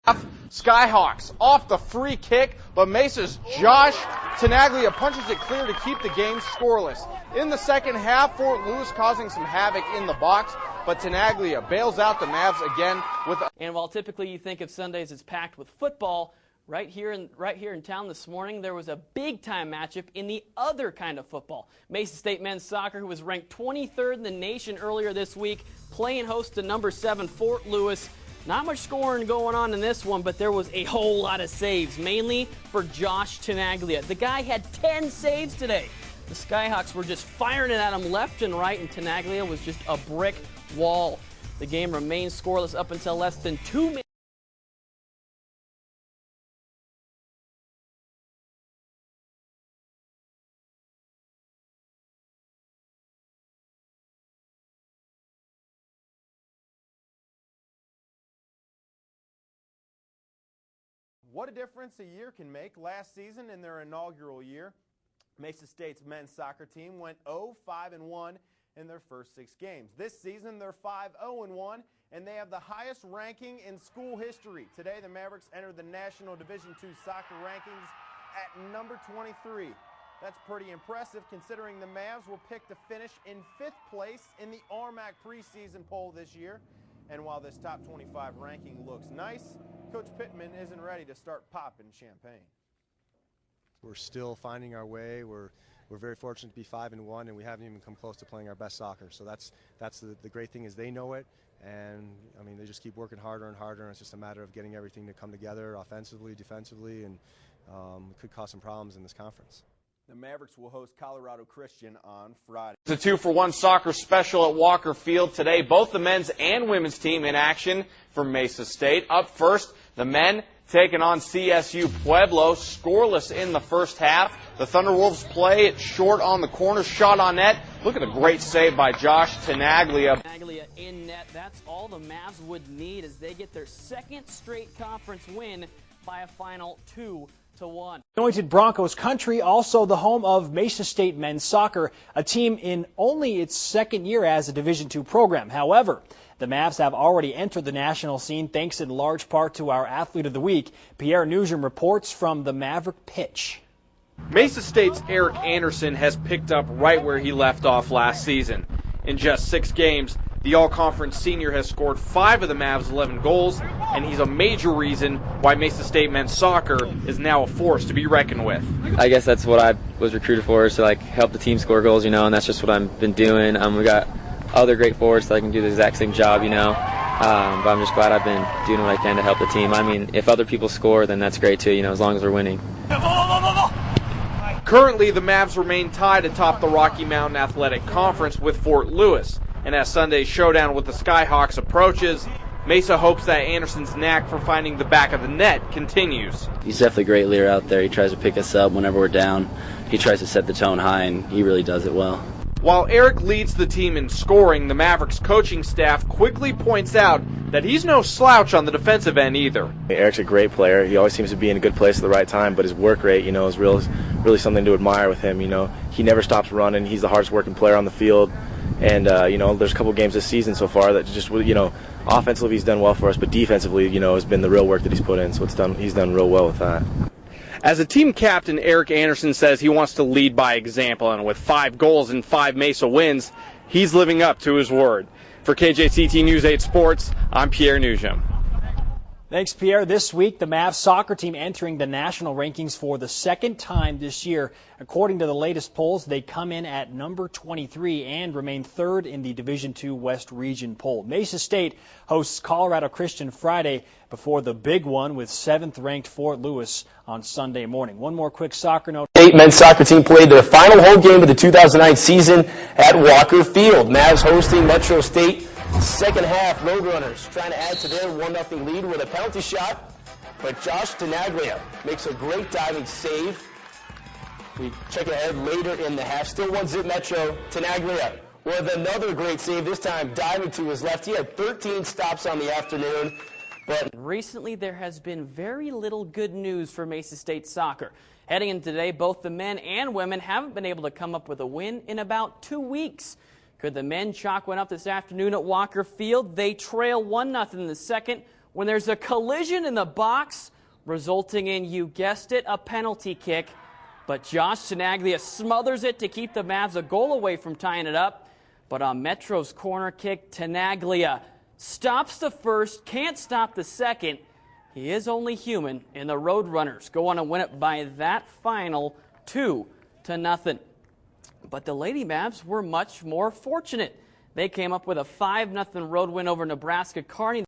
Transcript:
Skyhawks off the free kick, but Mesa's Josh Tinaglia punches it clear to keep the game scoreless. In the second half, Fort Lewis causing some havoc in the box, but Tinaglia bails out the Mavs again with a... And while typically you think of Sundays as packed with football, right here in town this morning, there was a big-time matchup in the other kind of football. Mesa State men's soccer, who was ranked 23rd in the nation earlier this week, playing host to number 7 Fort Lewis. Not much scoring going on in this one, but there was a whole lot of saves, mainly for Josh Tinaglia. The guy had 10 saves today. The Skyhawks were just firing it at him left and right, and Tinaglia was just a brick wall. The game remained scoreless up until less than 2 minutes. What a difference a year can make. Last season, in their inaugural year, Mesa State's men's soccer team went 0-5-1 in their first 6 games. This season, they're 5-0-1, and they have the highest ranking in school history. Today, the Mavericks entered the National Division II soccer rankings at number 23. That's pretty impressive considering the Mavs were picked to finish in 5th place in the RMAC preseason poll this year. And while this top 25 ranking looks nice, Coach Pittman isn't ready to start popping champagne. We're still finding our way. We're very fortunate to be 5-1, and we haven't even come close to playing our best soccer. So that's the great thing is they know it, and I mean they just keep working harder and harder. And it's just a matter of getting everything to come together offensively, defensively, and it could cause some problems in this conference. The Mavericks will host Colorado Christian on Friday. It's a 2-for-1 soccer special at Walker Field today. Both the men's and women's team in action for Mesa State. Up first, the men taking on CSU Pueblo. Scoreless in the first half. The Thunderwolves play it short on the corner, shot on net. Look at the great save by Josh Tinaglia. Tinaglia in net. That's all the Mavs would need as they get their 2nd straight conference win by a final 2-1. Anointed Broncos country, also the home of Mesa State men's soccer, a team in only its 2nd year as a Division II program. However, the Mavs have already entered the national scene thanks in large part to our Athlete of the Week. Pierre Nugent reports from the Maverick pitch. Mesa State's Eric Anderson has picked up right where he left off last season. In just 6 games, the all-conference senior has scored 5 of the Mavs' 11 goals, and he's a major reason why Mesa State men's soccer is now a force to be reckoned with. I guess that's what I was recruited for, is to help the team score goals, and that's just what I've been doing. We got other great forwards that can do the exact same job, but I'm just glad I've been doing what I can to help the team. I mean, if other people score, then that's great too, as long as we're winning. Currently, the Mavs remain tied atop the Rocky Mountain Athletic Conference with Fort Lewis. And as Sunday's showdown with the Skyhawks approaches, Mesa hopes that Anderson's knack for finding the back of the net continues. He's definitely a great leader out there. He tries to pick us up whenever we're down. He tries to set the tone high, and he really does it well. While Eric leads the team in scoring, the Mavericks coaching staff quickly points out that he's no slouch on the defensive end either. Eric's a great player. He always seems to be in a good place at the right time, but his work rate, is really something to admire with him. He never stops running. He's the hardest working player on the field. And, there's a couple games this season so far that just, offensively he's done well for us, but defensively, has been the real work that he's put in. So he's done real well with that. As a team captain, Eric Anderson says he wants to lead by example, and with 5 goals and 5 Mesa wins, he's living up to his word. For KJCT News 8 Sports, I'm Pierre Nugent. Thanks, Pierre. This week, the Mavs soccer team entering the national rankings for the 2nd time this year. According to the latest polls, they come in at number 23 and remain 3rd in the Division II West Region poll. Mesa State hosts Colorado Christian Friday before the big one with 7th-ranked Fort Lewis on Sunday morning. One more quick soccer note. State men's soccer team played their final home game of the 2009 season at Walker Field. Mavs hosting Metro State. Second half, Roadrunners trying to add to their 1-0 lead with a penalty shot, but Josh Tinaglia makes a great diving save. We check ahead later in the half. Still 1-0 Metro. Tinaglia with another great save, this time diving to his left. He had 13 stops on the afternoon. But recently there has been very little good news for Mesa State soccer. Heading into today, both the men and women haven't been able to come up with a win in about 2 weeks. Could the men chalk one up this afternoon at Walker Field? They trail 1-0 in the second when there's a collision in the box, resulting in, you guessed it, a penalty kick. But Josh Tinaglia smothers it to keep the Mavs a goal away from tying it up. But on Metro's corner kick, Tinaglia stops the first, can't stop the second. He is only human, and the Roadrunners go on to win it by that final 2-0. But the Lady Mavs were much more fortunate. They came up with a 5-0 road win over Nebraska Kearney.